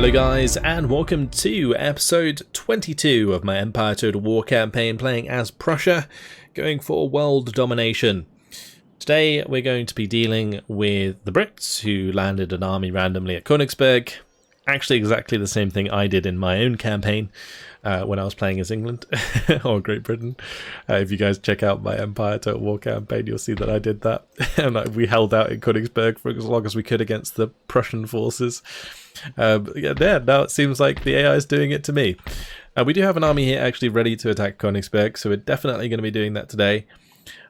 Hello guys, and welcome to episode 22 of my Empire Total War campaign, playing as Prussia, going for world domination. Today we're going to be dealing with the Brits, who landed an army randomly at Königsberg. Actually exactly the same thing I did in my own campaign when I was playing as England, or Great Britain. If you guys check out my Empire Total War campaign, you'll see that I did that. And we held out in Königsberg for as long as we could against the Prussian forces. Yeah, now it seems like the AI is doing it to me. We do have an army here actually ready to attack Königsberg, so we're definitely going to be doing that today.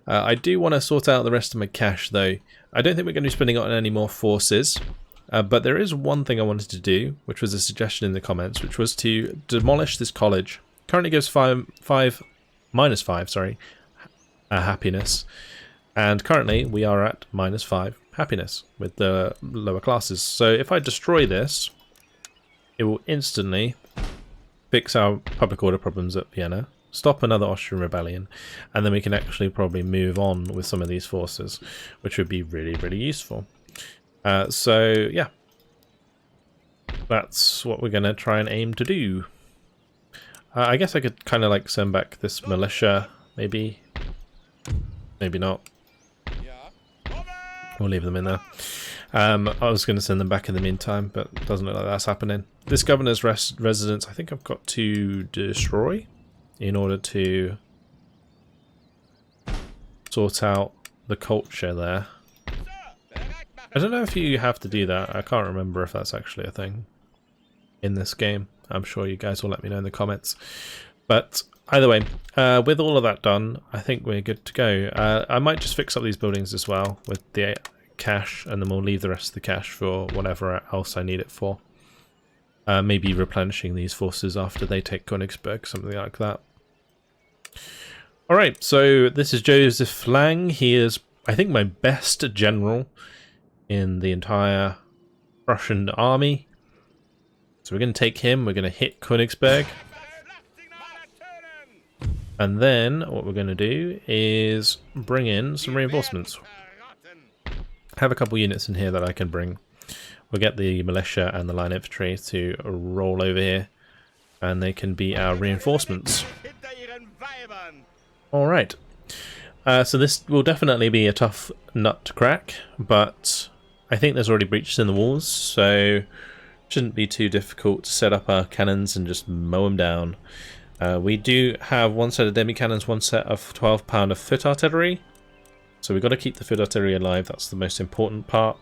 I do want to sort out the rest of my cash though. I don't think we're going to be spending on any more forces, but there is one thing I wanted to do, which was a suggestion in the comments, which was to demolish this college. Currently gives -5 happiness, and currently we are at -5 happiness with the lower classes. So if I destroy this, it will instantly fix our public order problems at Vienna, stop another Austrian rebellion, and then we can actually probably move on with some of these forces, which would be really useful. So yeah, that's what we're going to try and aim to do. I guess I could kind of like send back this militia, maybe not. We'll leave them in there. I was going to send them back in the meantime, but it doesn't look like that's happening. This governor's residence, I think I've got to destroy in order to sort out the culture there. I don't know if you have to do that. I can't remember if that's actually a thing in this game. I'm sure you guys will let me know in the comments. But either way, with all of that done, I think we're good to go. I might just fix up these buildings as well with the cash, and then we'll leave the rest of the cash for whatever else I need it for. Maybe replenishing these forces after they take Königsberg, something like that. Alright, so this is Joseph Lang. He is, I think, my best general in the entire Prussian army. So we're going to take him, we're going to hit Königsberg. And then what we're going to do is bring in some reinforcements. Have a couple units in here that I can bring. We'll get the militia and the line infantry to roll over here, and they can be our reinforcements. Alright, so this will definitely be a tough nut to crack, but I think there's already breaches in the walls, so shouldn't be too difficult to set up our cannons and just mow them down. We do have one set of demi-cannons, one set of 12-pounder foot artillery. So we've got to keep the foot artillery alive, that's the most important part.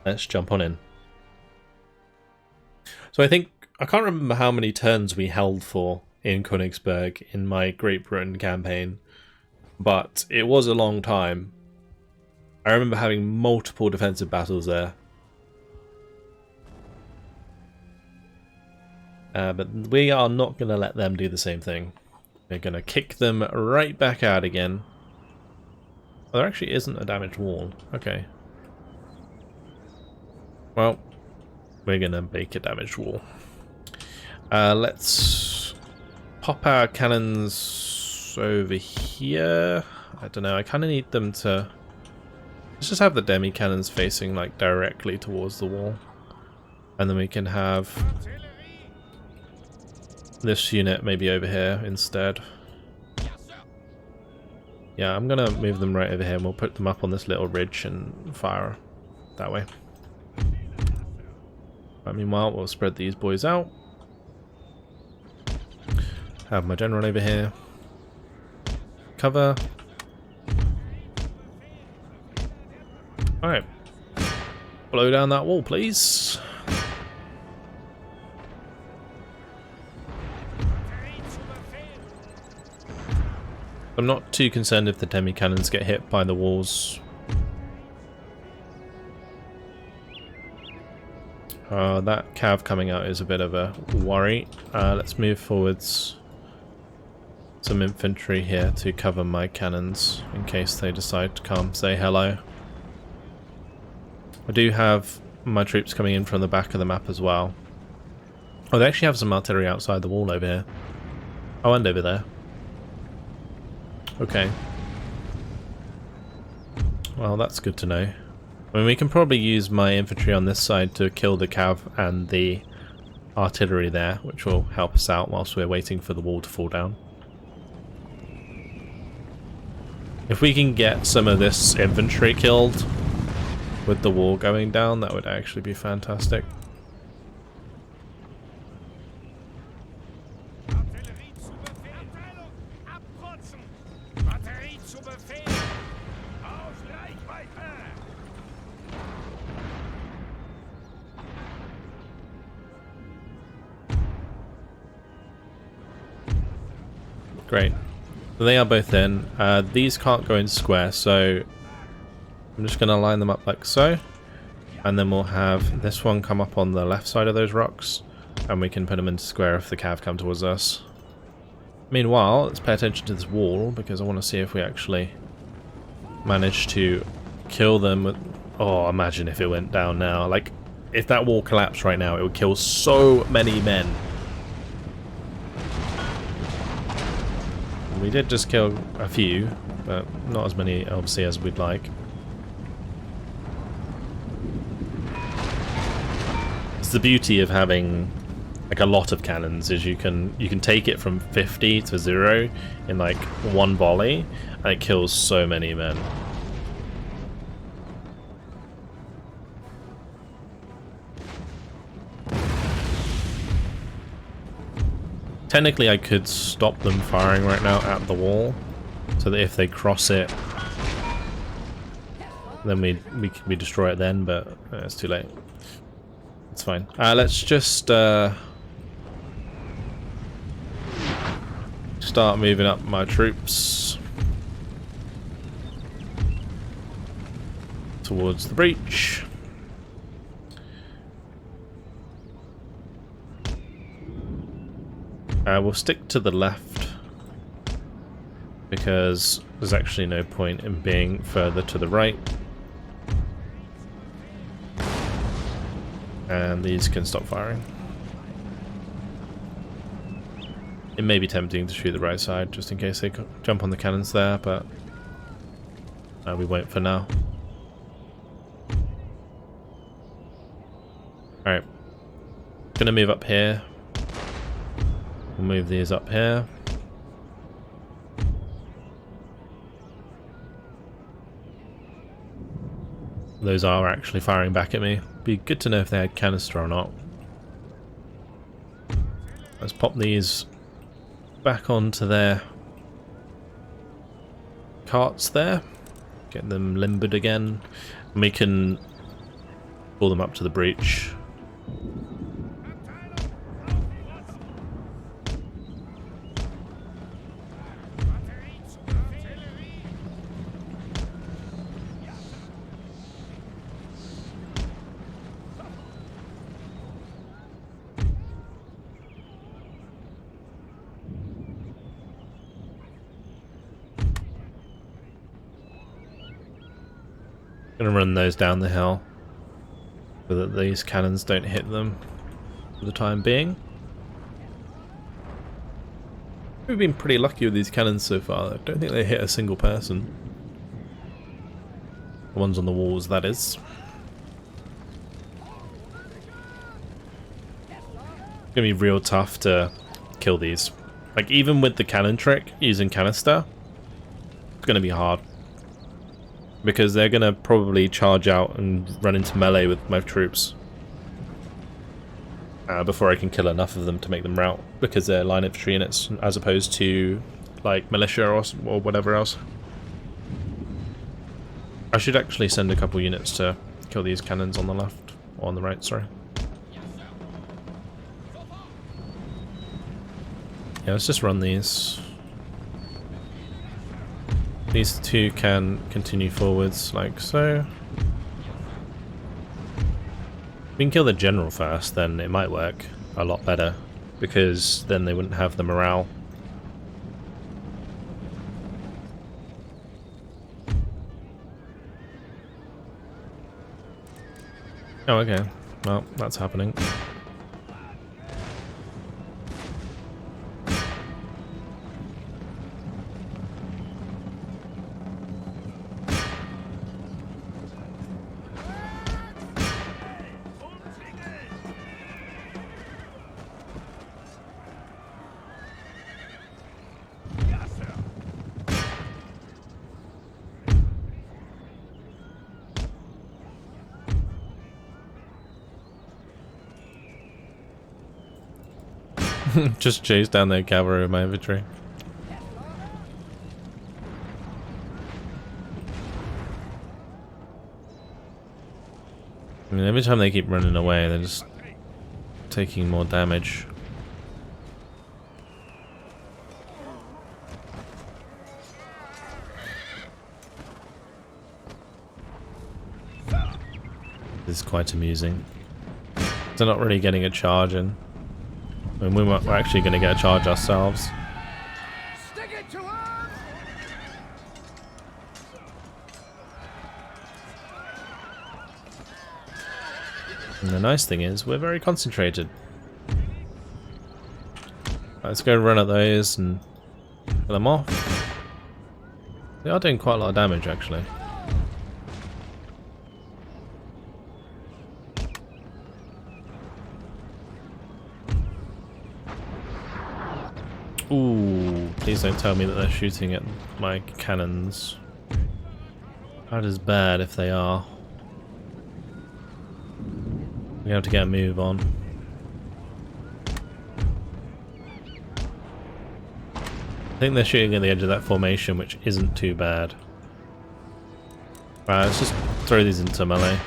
Let's jump on in. So I can't remember how many turns we held for in Königsberg in my Great Britain campaign, but it was a long time. I remember having multiple defensive battles there. But we are not going to let them do the same thing. We're going to kick them right back out again. Oh, there actually isn't a damaged wall. Okay. Well, we're going to make a damaged wall. Let's pop our cannons over here. I don't know, I kind of need them to... Let's just have the demi cannons facing like directly towards the wall. And then we can have this unit maybe over here instead. Yeah, I'm gonna move them right over here, and we'll put them up on this little ridge and fire that way. But meanwhile, we'll spread these boys out. Have my general over here. Cover. Alright. Blow down that wall, please. I'm not too concerned if the demi cannons get hit by the walls. That cav coming out is a bit of a worry. Let's move forwards. Some infantry here to cover my cannons in case they decide to come say hello. I do have my troops coming in from the back of the map as well. Oh, they actually have some artillery outside the wall over here. Oh, and over there. Okay. Well, that's good to know. I mean, we can probably use my infantry on this side to kill the cav and the artillery there, which will help us out whilst we're waiting for the wall to fall down. If we can get some of this infantry killed with the wall going down, that would actually be fantastic. Great. So they are both in. These can't go in square, so I'm just going to line them up like so. And then we'll have this one come up on the left side of those rocks. And we can put them into square if the cav come towards us. Meanwhile, let's pay attention to this wall, because I want to see if we actually manage to kill them with... Oh, imagine if it went down now. Like, if that wall collapsed right now, it would kill so many men. We did just kill a few, but not as many, obviously, as we'd like. It's the beauty of having like a lot of cannons, is you can take it from 50 to 0 in like one volley, and it kills so many men. Technically, I could stop them firing right now at the wall, so that if they cross it, then we destroy it then. But it's too late. It's fine. Let's just start moving up my troops towards the breach. We'll stick to the left, because there's actually no point in being further to the right. And these can stop firing. It may be tempting to shoot the right side, just in case they jump on the cannons there, but we won't for now. Alright. Gonna move up here. We'll move these up here. Those are actually firing back at me. Be good to know if they had canister or not. Let's pop these back onto their carts there. Get them limbered again. And we can pull them up to the breach. Gonna run those down the hill so that these cannons don't hit them for the time being. We've been pretty lucky with these cannons so far. I don't think they hit a single person. The ones on the walls, that is. It's gonna be real tough to kill these. Like, even with the cannon trick, using canister, it's gonna be hard. Because they're gonna probably charge out and run into melee with my troops. Before I can kill enough of them to make them rout. Because they're line infantry units, as opposed to, like, militia or whatever else. I should actually send a couple units to kill these cannons on the left. Or on the right, sorry. Yeah, let's just run these. These two can continue forwards, like so. If we can kill the general first, then it might work a lot better, because then they wouldn't have the morale. Oh, okay. Well, that's happening. Just chase down their cavalry with my infantry. I mean, every time they keep running away, they're just taking more damage. This is quite amusing. They're not really getting a charge in. I mean, we're actually going to get a charge ourselves. Stick it to him! And the nice thing is, we're very concentrated. Let's go run at those and kill them off. They are doing quite a lot of damage, actually. Ooh, please don't tell me that they're shooting at my cannons. That is bad if they are. We have to get a move on. I think they're shooting at the edge of that formation, which isn't too bad. Right, let's just throw these into melee.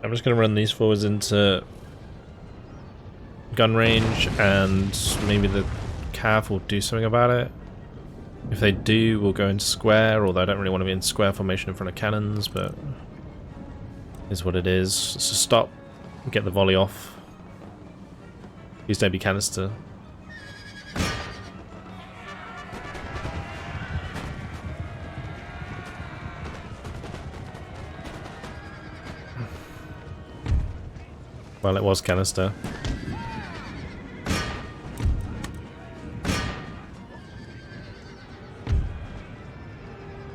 I'm just going to run these forwards into gun range, and maybe the cav will do something about it. If they do, we'll go into square, although I don't really want to be in square formation in front of cannons, but is what it is. So stop, get the volley off. Use Debbie canister. Well, it was canister.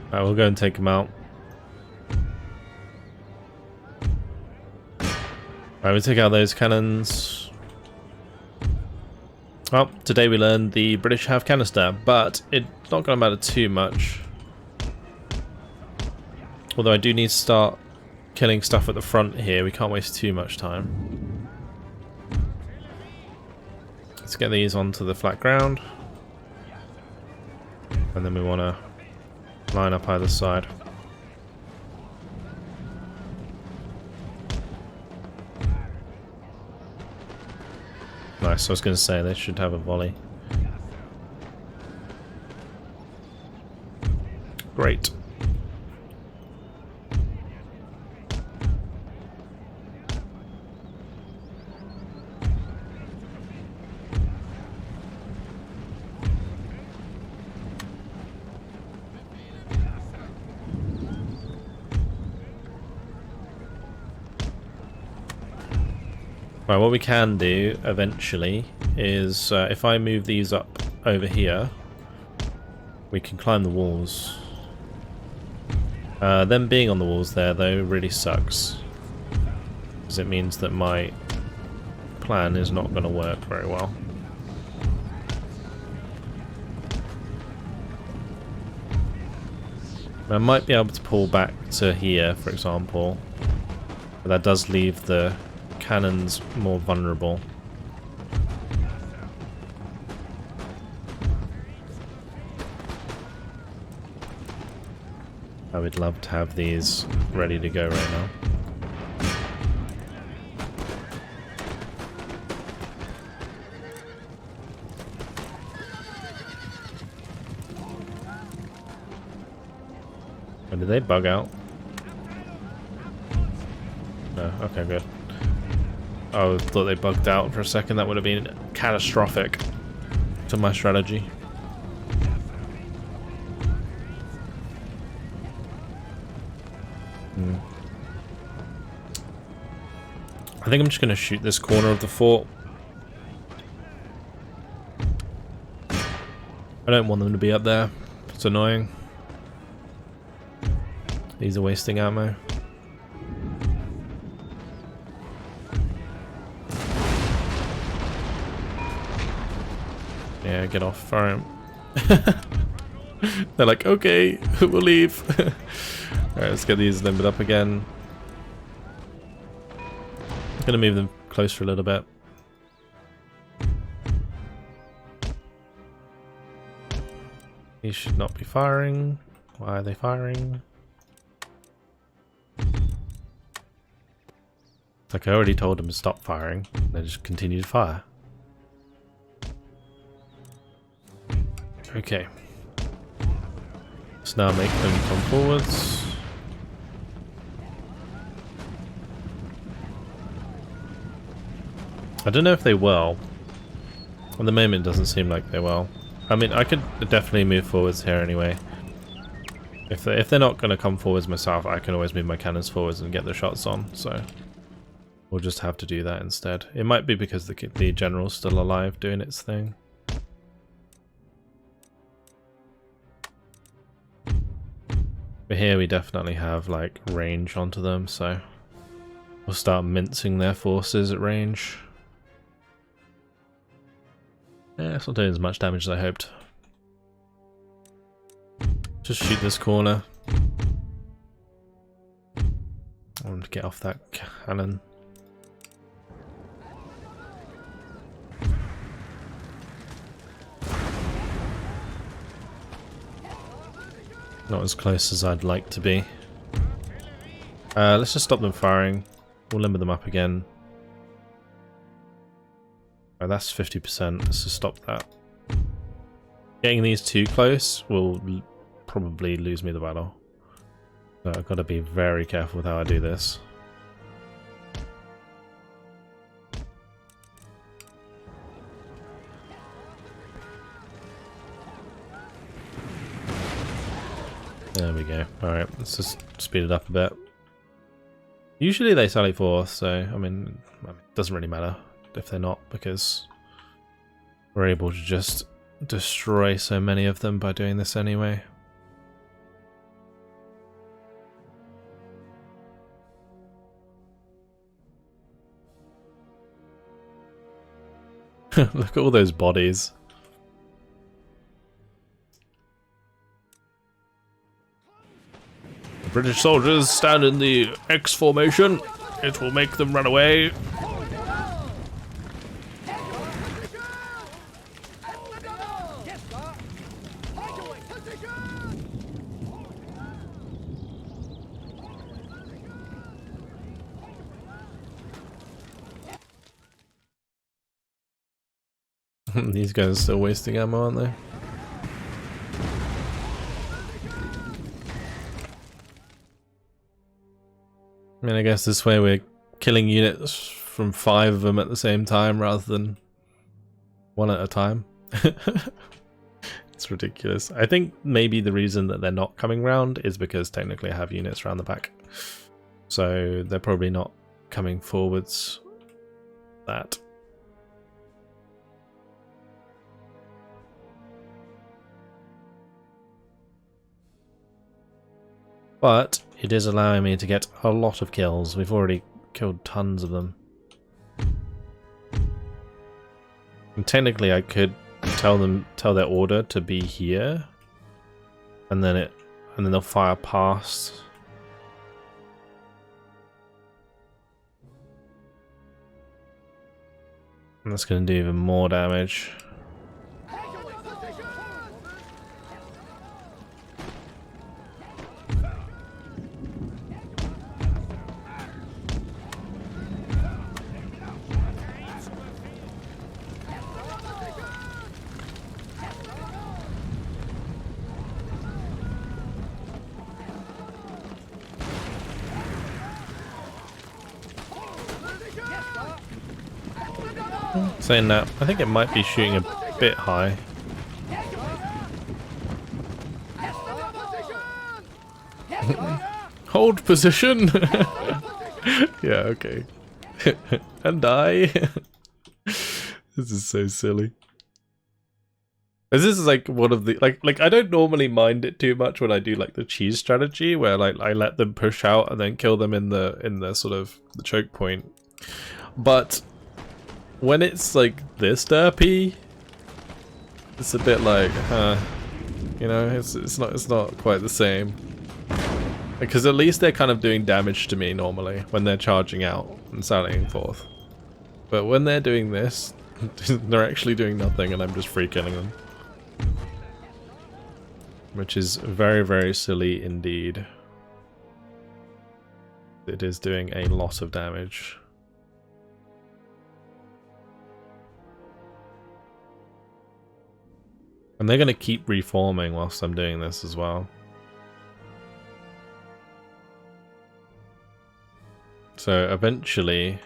Alright, we'll go and take him out. Alright, we take out those cannons. Well, today we learned the British have canister, but it's not going to matter too much. Although I do need to start killing stuff at the front here, we can't waste too much time. Let's get these onto the flat ground. And then we want to line up either side. Nice, I was going to say they should have a volley. Great. Right, what we can do eventually is if I move these up over here, we can climb the walls. Them being on the walls there, though, really sucks, because it means that my plan is not going to work very well. I might be able to pull back to here, for example, but that does leave the cannons more vulnerable. I would love to have these ready to go right now. And did they bug out? No, okay, good. I thought they bugged out for a second. That would have been catastrophic to my strategy. I think I'm just going to shoot this corner of the fort. I don't want them to be up there. It's annoying. These are wasting ammo. Yeah, get off, fire him. They're like, okay, we'll leave. Alright, let's get these limbered up again. I'm gonna move them closer a little bit. These should not be firing. Why are they firing? It's like I already told them to stop firing. They just continue to fire. Okay. Let's now make them come forwards. I don't know if they will. At the moment, it doesn't seem like they will. I mean, I could definitely move forwards here anyway. If they're not going to come forwards myself, I can always move my cannons forwards and get the shots on. So we'll just have to do that instead. It might be because the general's still alive doing its thing. But here we definitely have like range onto them, so we'll start mincing their forces at range. Yeah, it's not doing as much damage as I hoped. Just shoot this corner. I want to get off that cannon. Not as close as I'd like to be. Let's just stop them firing. We'll limber them up again. Oh, that's 50%. Let's just stop that. Getting these too close will probably lose me the battle. So I've got to be very careful with how I do this. There we go. Alright, let's just speed it up a bit. Usually they sally forth, so I mean it doesn't really matter if they're not, because we're able to just destroy so many of them by doing this anyway. Look at all those bodies. The British soldiers stand in the X formation. It will make them run away. These guys are still wasting ammo, aren't they? I mean, I guess this way we're killing units from 5 of them at the same time rather than 1 at a time. It's ridiculous. I think maybe the reason that they're not coming round is because technically I have units around the back. So they're probably not coming forwards that. But it is allowing me to get a lot of kills. We've already killed tons of them. And technically I could tell their order to be here, and then they'll fire past. And that's going to do even more damage. Saying that, I think it might be shooting a bit high. Hold position! Yeah, okay. And die! This is so silly. This is like one of the like I don't normally mind it too much when I do like the cheese strategy where like I let them push out and then kill them in the sort of the choke point. But when it's like this derpy, it's a bit like, you know, it's not quite the same. Because at least they're kind of doing damage to me normally when they're charging out and sallying forth. But when they're doing this, they're actually doing nothing and I'm just free killing them. Which is very, very silly indeed. It is doing a lot of damage. And they're going to keep reforming whilst I'm doing this as well. So eventually...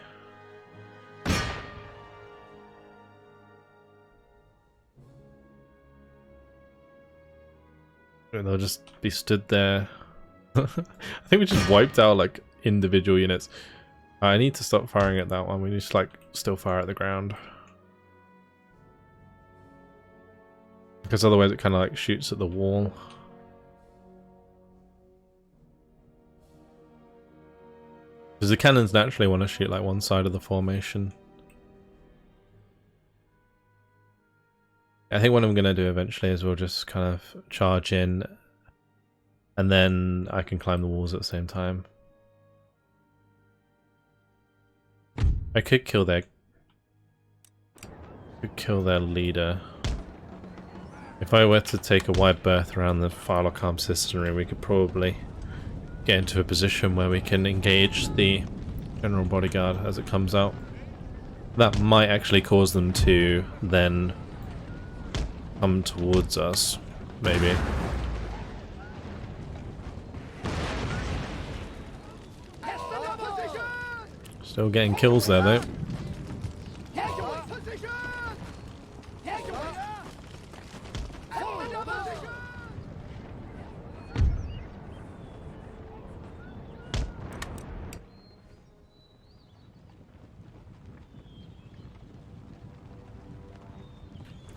they'll just be stood there. I think we just wiped out like individual units. I need to stop firing at that one. We need to like still fire at the ground. Because otherwise it kind of like shoots at the wall. Because the cannons naturally want to shoot like one side of the formation. I think what I'm going to do eventually is we'll just kind of charge in and then I can climb the walls at the same time. I could kill their leader. If I were to take a wide berth around the Phylocom cisternry, we could probably get into a position where we can engage the general bodyguard as it comes out. That might actually cause them to then come towards us, maybe. Still getting kills there though.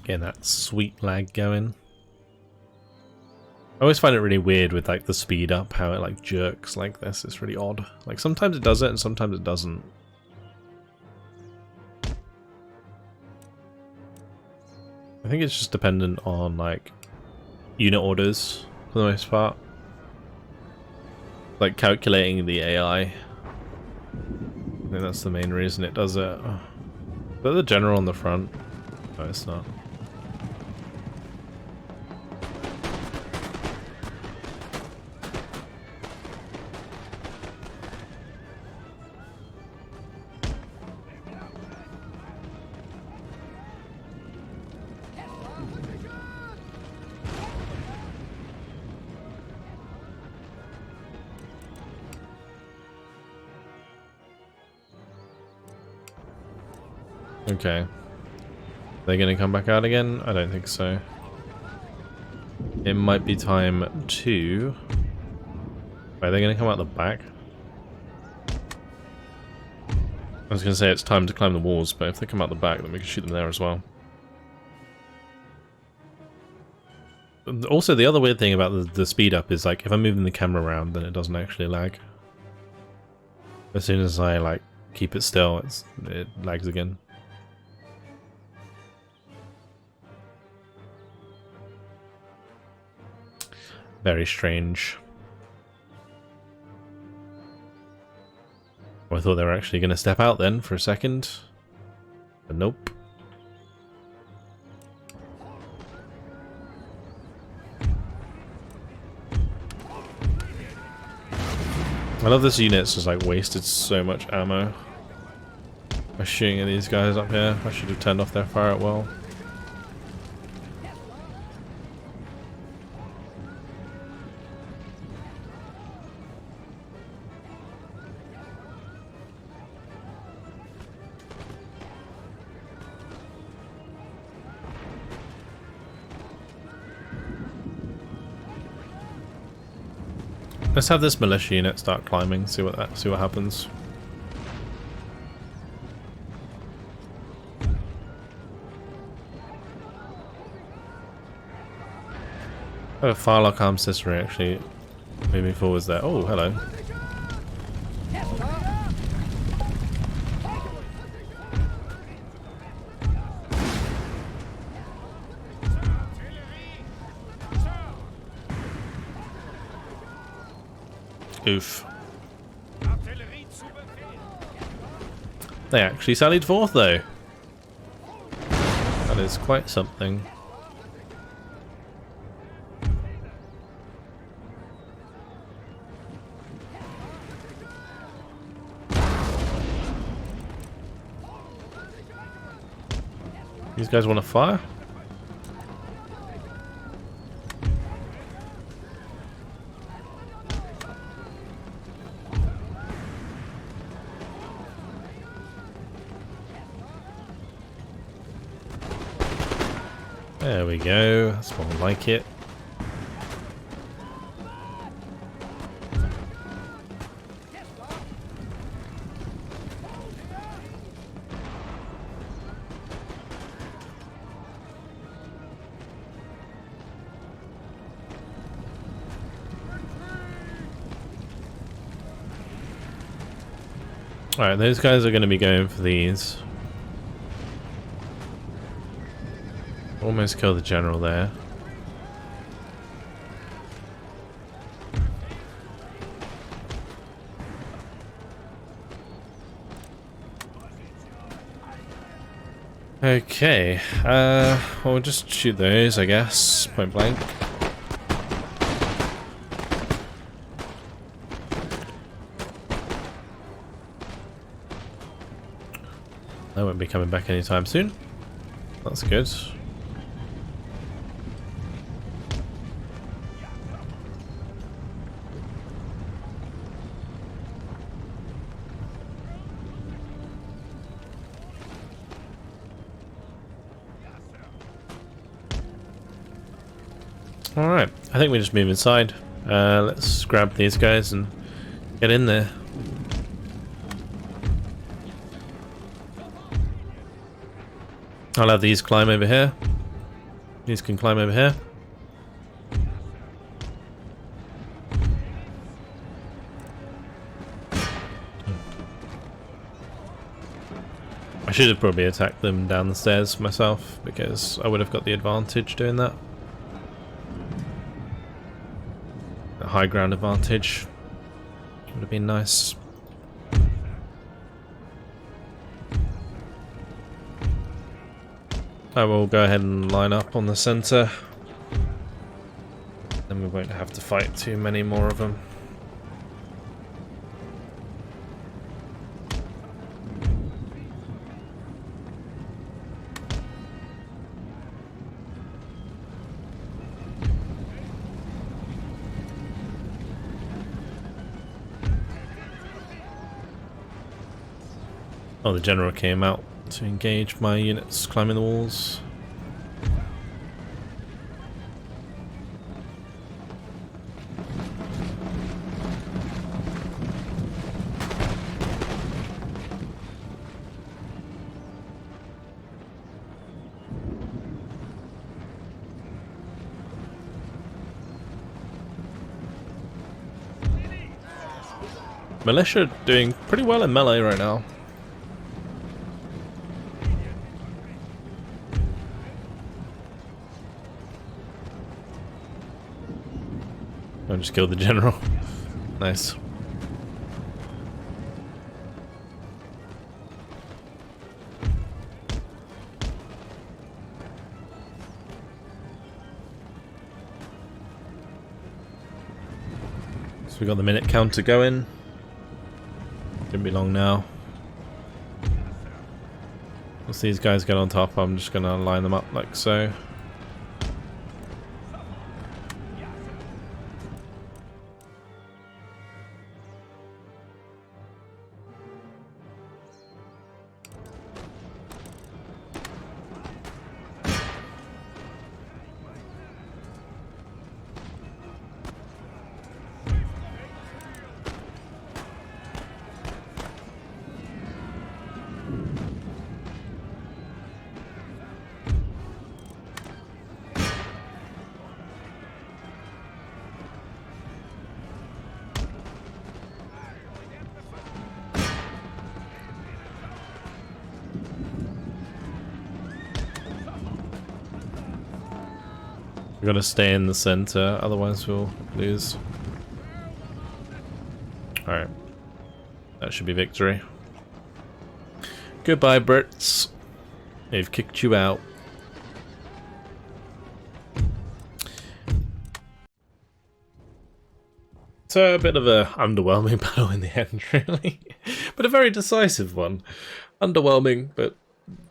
Getting that sweet lag going. I always find it really weird with like the speed up, how it like jerks like this. It's really odd. Like sometimes it does it and sometimes it doesn't. I think it's just dependent on like unit orders for the most part. Like calculating the AI. I think that's the main reason it does it. Is that the general on the front? No, it's not. Okay. They're gonna come back out again? I don't think so. It might be time to... Wait, they're gonna come out the back? I was gonna say it's time to climb the walls, but if they come out the back, then we can shoot them there as well. Also, the other weird thing about the speed up is like, if I'm moving the camera around, then it doesn't actually lag. As soon as I like keep it still, it lags again. Very strange. Well, I thought they were actually going to step out then for a second. But nope. I love this unit, it's just like wasted so much ammo by shooting at these guys up here. I should have turned off their fire at will. Let's have this militia unit start climbing, see what happens. Oh, Firelock arms system actually moving forwards there. Oh, hello. Oof. They actually sallied forth though. That is quite something. These guys want to fire? There we go, that's more like it. Alright, those guys are going to be going for these. Almost killed the general there. Okay, well, we'll just shoot those, I guess, point blank. They won't be coming back anytime soon. That's good. Alright, I think we just move inside. Let's grab these guys and get in there. I'll have these climb over here. These can climb over here. I should have probably attacked them down the stairs myself, because I would have got the advantage doing that. A high ground advantage would have been nice. I will go ahead and line up on the center. Then we won't have to fight too many more of them. Oh, the general came out to engage my units climbing the walls. Militia doing pretty well in melee right now. I just killed the general. Nice. So we got the minute counter going. Shouldn't be long now. Once these guys get on top, I'm just gonna line them up like so. We've got to stay in the center, otherwise we'll lose. Alright. That should be victory. Goodbye, Brits. They've kicked you out. So a bit of a underwhelming battle in the end, really. But a very decisive one. Underwhelming, but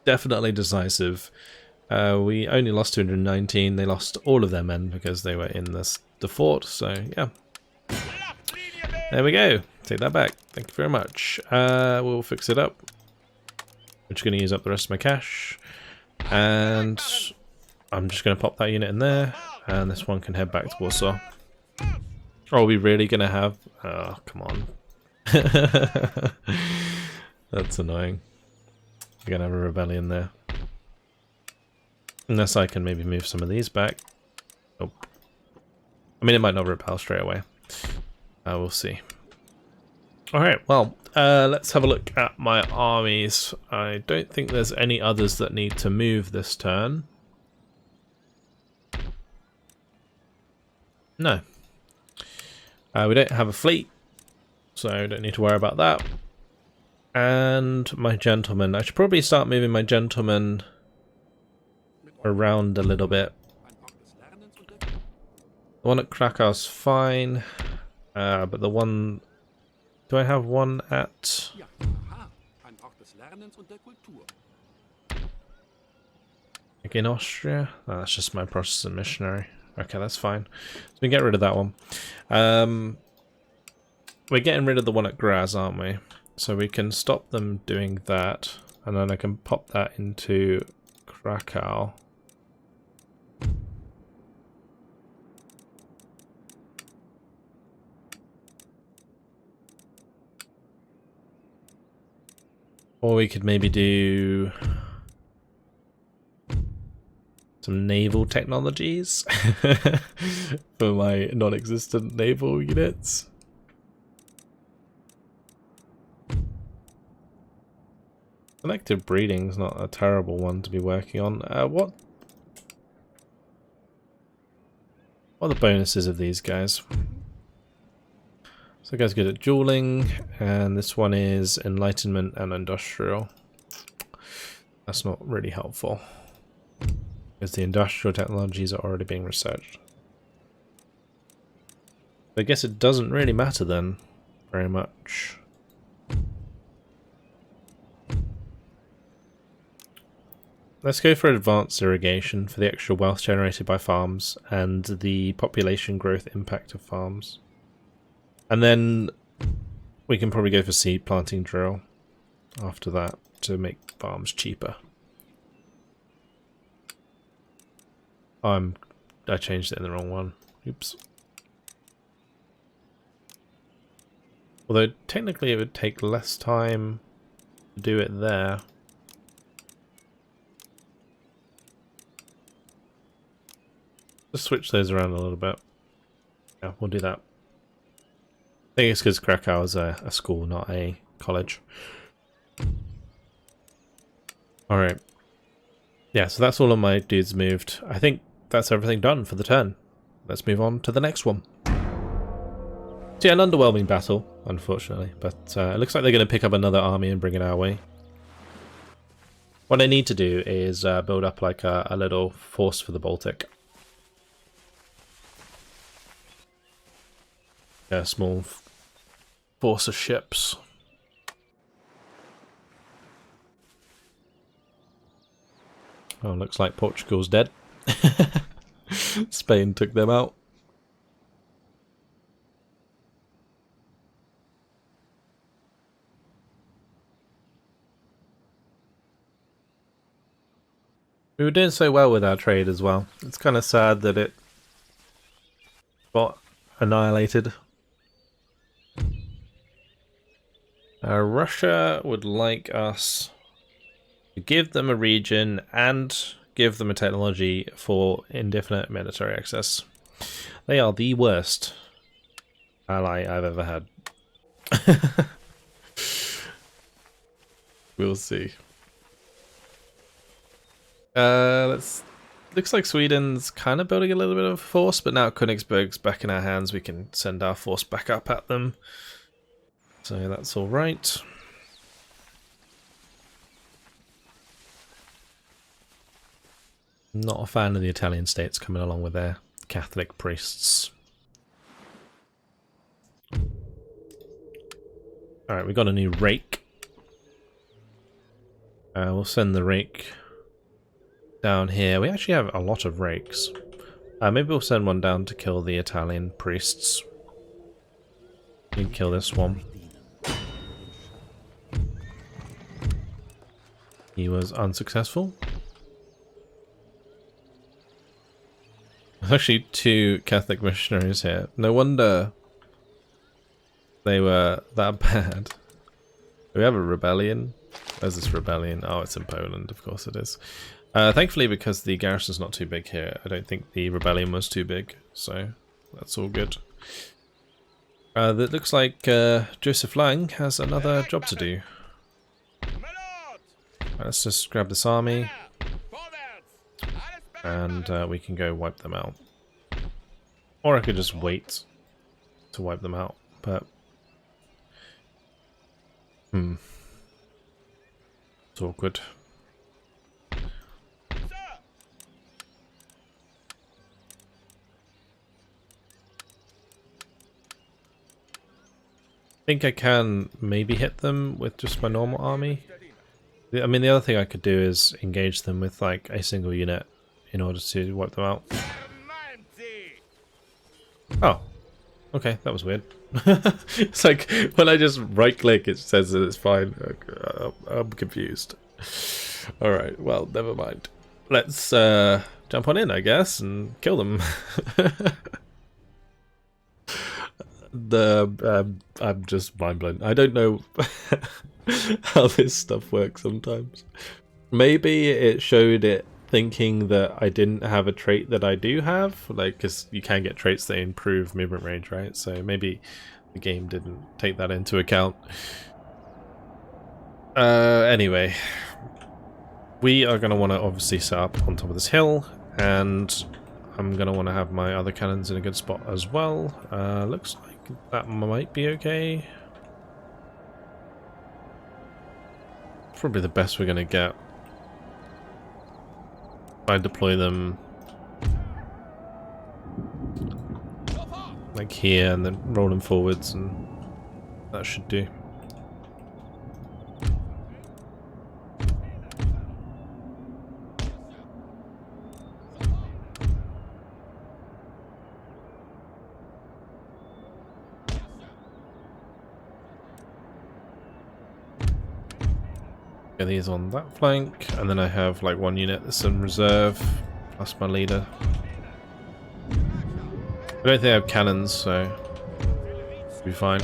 definitely decisive. We only lost 219. They lost all of their men because they were in the fort. So, yeah. There we go. Take that back. Thank you very much. We'll fix it up. I'm just going to use up the rest of my cash. And I'm just going to pop that unit in there. And this one can head back to Warsaw. Are we really going to have... Oh, come on. That's annoying. We're going to have a rebellion there. Unless I can maybe move some of these back. Nope. I mean, it might not repel straight away. We'll see. Alright, well, let's have a look at my armies. I don't think there's any others that need to move this turn. No. We don't have a fleet, so don't need to worry about that. And my gentlemen. I should probably start moving my gentlemen around a little bit. The one at Krakow's fine, but the one... Do I have one at... Like in Austria? Oh, that's just my Protestant missionary. Okay, that's fine. So we can get rid of that one. We're getting rid of the one at Graz, aren't we? So we can stop them doing that, and then I can pop that into Krakow. Or we could maybe do some naval technologies for my non-existent naval units. Selective breeding is not a terrible one to be working on. What are the bonuses of these guys? So the guy's good at dueling, and this one is enlightenment and industrial. That's not really helpful, because the industrial technologies are already being researched. I guess it doesn't really matter then, very much. Let's go for advanced irrigation for the extra wealth generated by farms and the population growth impact of farms. And then we can probably go for seed planting drill after that to make farms cheaper. I changed it in the wrong one. Oops. Although technically it would take less time to do it there. Just switch those around a little bit. Yeah, we'll do that. I think it's because Krakow is a school, not a college. Alright. Yeah, so that's all of my dudes moved. I think that's everything done for the turn. Let's move on to the next one. So yeah, an underwhelming battle, unfortunately. But it looks like they're going to pick up another army and bring it our way. What I need to do is build up like a little force for the Baltic. A small force of ships. Oh, looks like Portugal's dead. Spain took them out. We were doing so well with our trade as well. It's kind of sad that it got annihilated. Russia would like us to give them a region and give them a technology for indefinite military access. They are the worst ally I've ever had. We'll see. Let's Looks like Sweden's kind of building a little bit of force, but now Königsberg's back in our hands, we can send our force back up at them. So that's all right. Not a fan of the Italian states coming along with their Catholic priests. Alright, we got a new rake. We'll send the rake down here. We actually have a lot of rakes. Maybe we'll send one down to kill the Italian priests. You can kill this one. He was unsuccessful. There's actually 2 Catholic missionaries here. No wonder they were that bad. Do we have a rebellion? Where's this rebellion? Oh, it's in Poland, of course it is. Thankfully, because the garrison's not too big here, I don't think the rebellion was too big, so that's all good. That looks like Joseph Lang has another job to do. Let's just grab this army, and we can go wipe them out. Or I could just wait to wipe them out, but... It's awkward. I think I can maybe hit them with just my normal army. I mean, the other thing I could do is engage them with like a single unit in order to wipe them out. Oh, okay, that was weird. It's like when I just right click it says that it's fine. I'm confused. Alright, well, never mind. Let's jump on in, I guess, and kill them. I'm just mind blown. I don't know how this stuff works sometimes. Maybe it showed it thinking that I didn't have a trait that I do have, like, because you can get traits that improve movement range, right? So maybe the game didn't take that into account. Anyway, we are going to want to obviously set up on top of this hill, and I'm going to want to have my other cannons in a good spot as well. Looks like that might be okay. Probably the best we're going to get. I deploy them like here and then roll them forwards, and that should do. Get these on that flank, and then I have like one unit that's in reserve, plus my leader. I don't think I have cannons, so it'll be fine.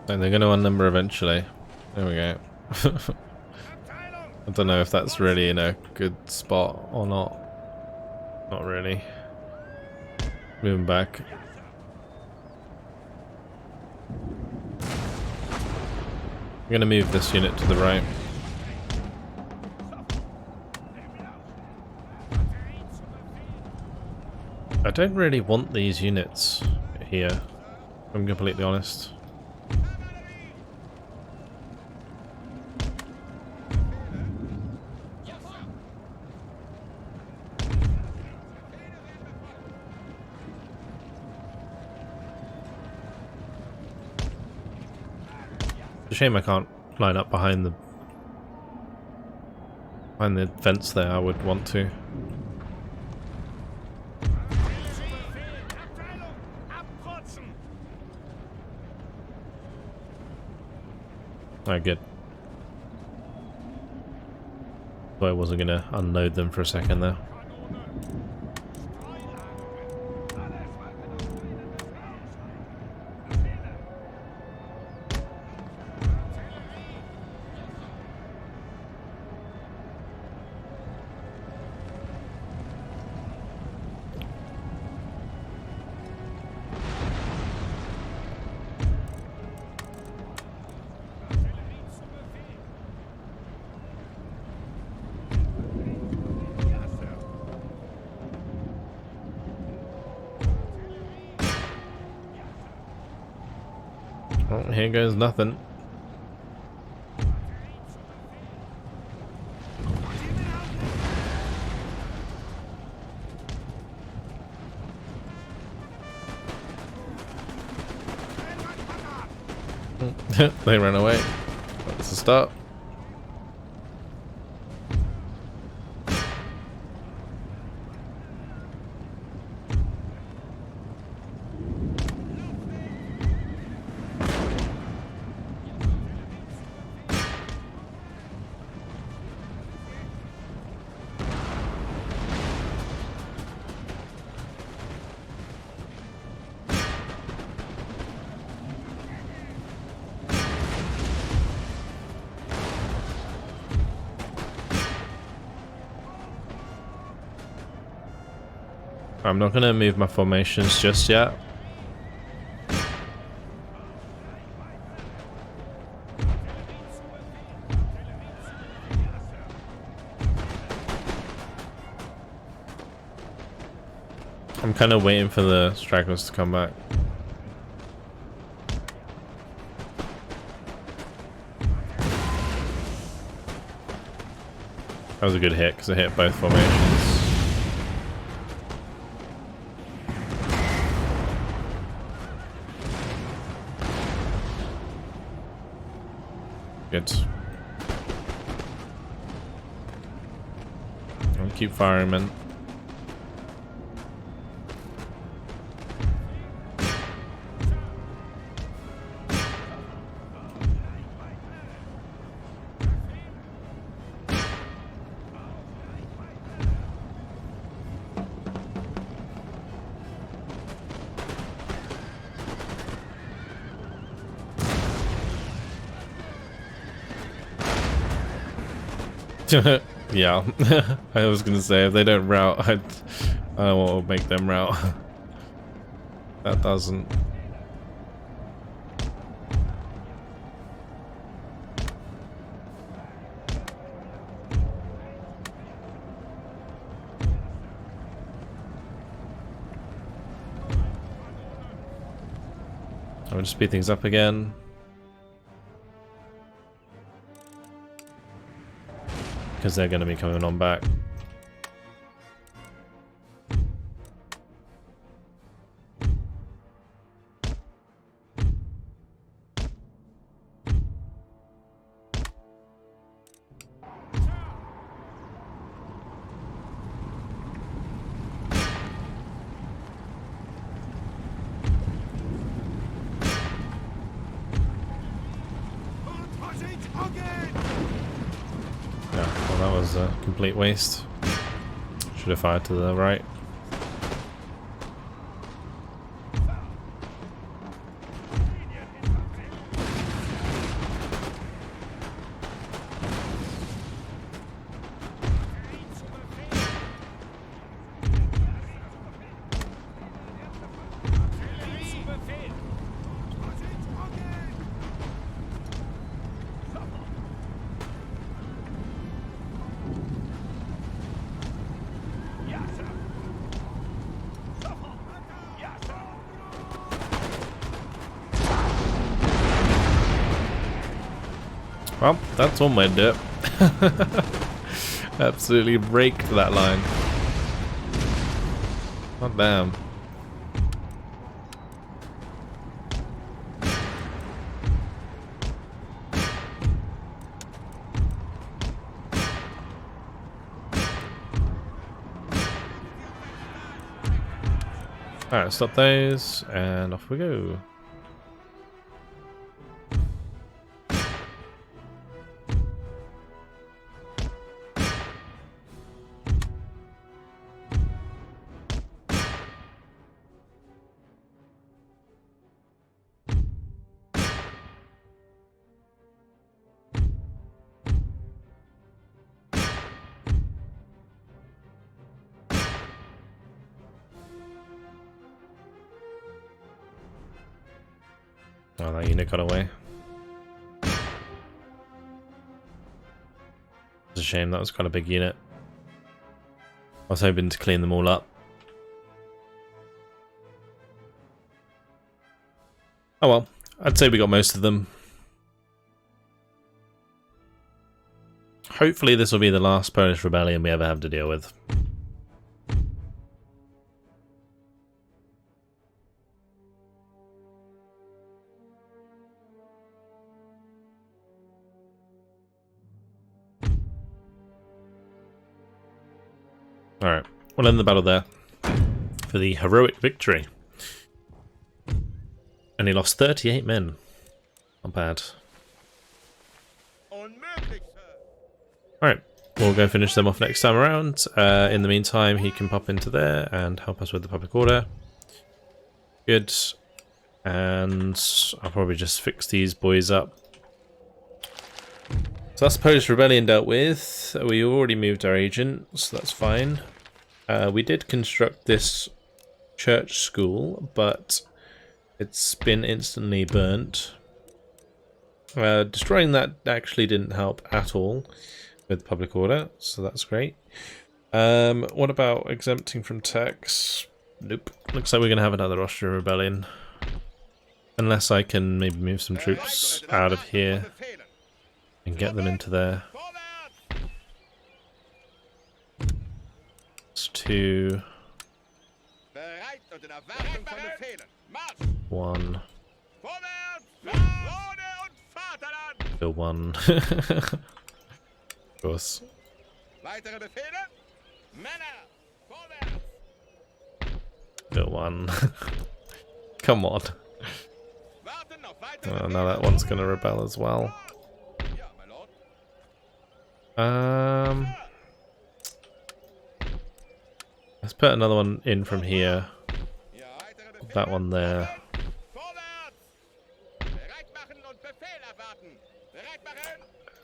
And they're going to unnumber eventually. There we go. I don't know if that's really in a good spot or not. Not really. Moving back. I'm going to move this unit to the right. I don't really want these units here, if I'm completely honest. It's a shame I can't line up behind the fence there. I would want to. Alright, good. So I wasn't gonna unload them for a second there. Well, here goes nothing. They ran away. That's a start. I'm not going to move my formations just yet. I'm kind of waiting for the stragglers to come back. That was a good hit because it hit both formations. Good. I'll keep firing, man. Yeah, I was gonna say if they don't route, I don't want to make them route. That doesn't. I'm gonna speed things up again. Because they're going to be coming on back. That was a complete waste. Should have fired to the right. Well, that's one way to do it. Absolutely raked that line. Oh, damn. Alright, stop those, and off we go. Oh, that unit got away. It's a shame, that was quite a big unit. I was hoping to clean them all up. Oh well, I'd say we got most of them. Hopefully this will be the last Polish rebellion we ever have to deal with. Alright, we'll end the battle there for the heroic victory. And he lost 38 men. Not bad. Alright, we'll go finish them off next time around. In the meantime, he can pop into there and help us with the public order. Good. And I'll probably just fix these boys up. So that's the Polish rebellion dealt with. We already moved our agent, so that's fine. We did construct this church school, but it's been instantly burnt. Destroying that actually didn't help at all with public order, so that's great. What about exempting from tax? Nope. Looks like we're going to have another Austrian rebellion. Unless I can maybe move some troops out of here and get them into there. It's 2, 1. Still 1. Of course. Still 1. Come on. Oh, now that one's gonna rebel as well. Let's put another one in from here. That one there.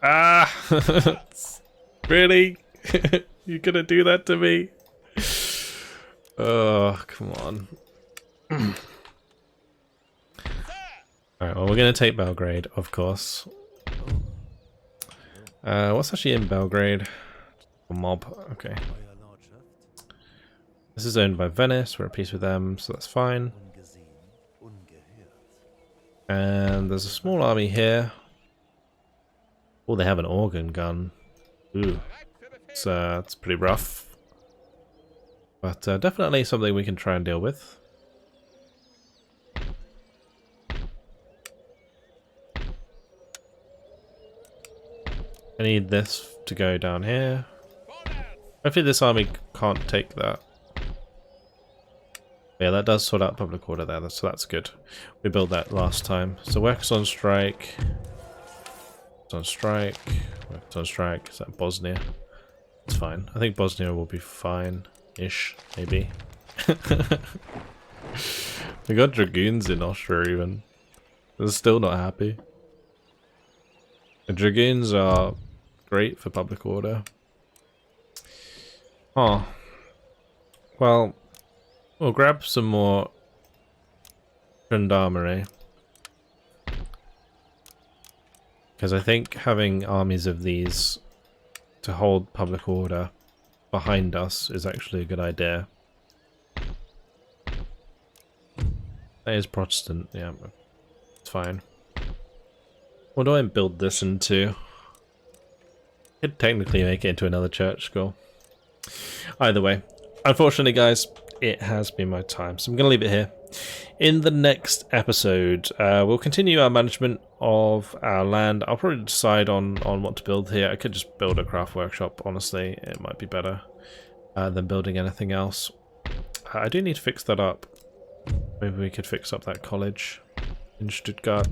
Ah! Really? You're gonna do that to me? Oh, come on. Alright, well, we're gonna take Belgrade, of course. What's actually in Belgrade? A mob, okay. This is owned by Venice, we're at peace with them, so that's fine. And there's a small army here. Oh, they have an organ gun. Ooh. It's pretty rough. But definitely something we can try and deal with. I need this to go down here. Hopefully this army can't take that. Yeah, that does sort out public order there, so that's good. We built that last time. So workers on strike. On strike. Workers on strike. Is that Bosnia? It's fine. I think Bosnia will be fine-ish, maybe. We got dragoons in Austria even. They're still not happy. The dragoons are great for public order. Oh. Well, we'll grab some more gendarmerie. Because I think having armies of these to hold public order behind us is actually a good idea. That is Protestant, yeah, it's fine. What do I build this into? Could technically make it into another church school. Either way, unfortunately guys, it has been my time, so I'm going to leave it here. In the next episode, we'll continue our management of our land. I'll probably decide on what to build here. I could just build a craft workshop, honestly. It might be better than building anything else. I do need to fix that up. Maybe we could fix up that college in Stuttgart.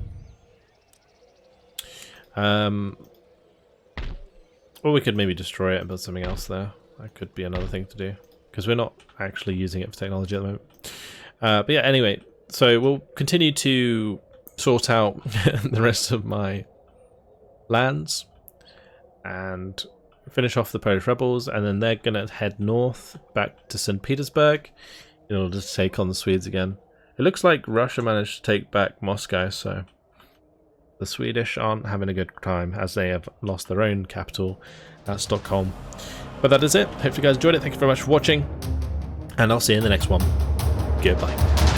Or we could maybe destroy it and build something else there. That could be another thing to do. Because we're not actually using it for technology at the moment. But yeah, anyway, so we'll continue to sort out the rest of my lands and finish off the Polish rebels, and then they're going to head north back to St. Petersburg in order to take on the Swedes again. It looks like Russia managed to take back Moscow, so the Swedish aren't having a good time as they have lost their own capital at Stockholm. But that is it. Hope you guys enjoyed it. Thank you very much for watching, and I'll see you in the next one. Goodbye.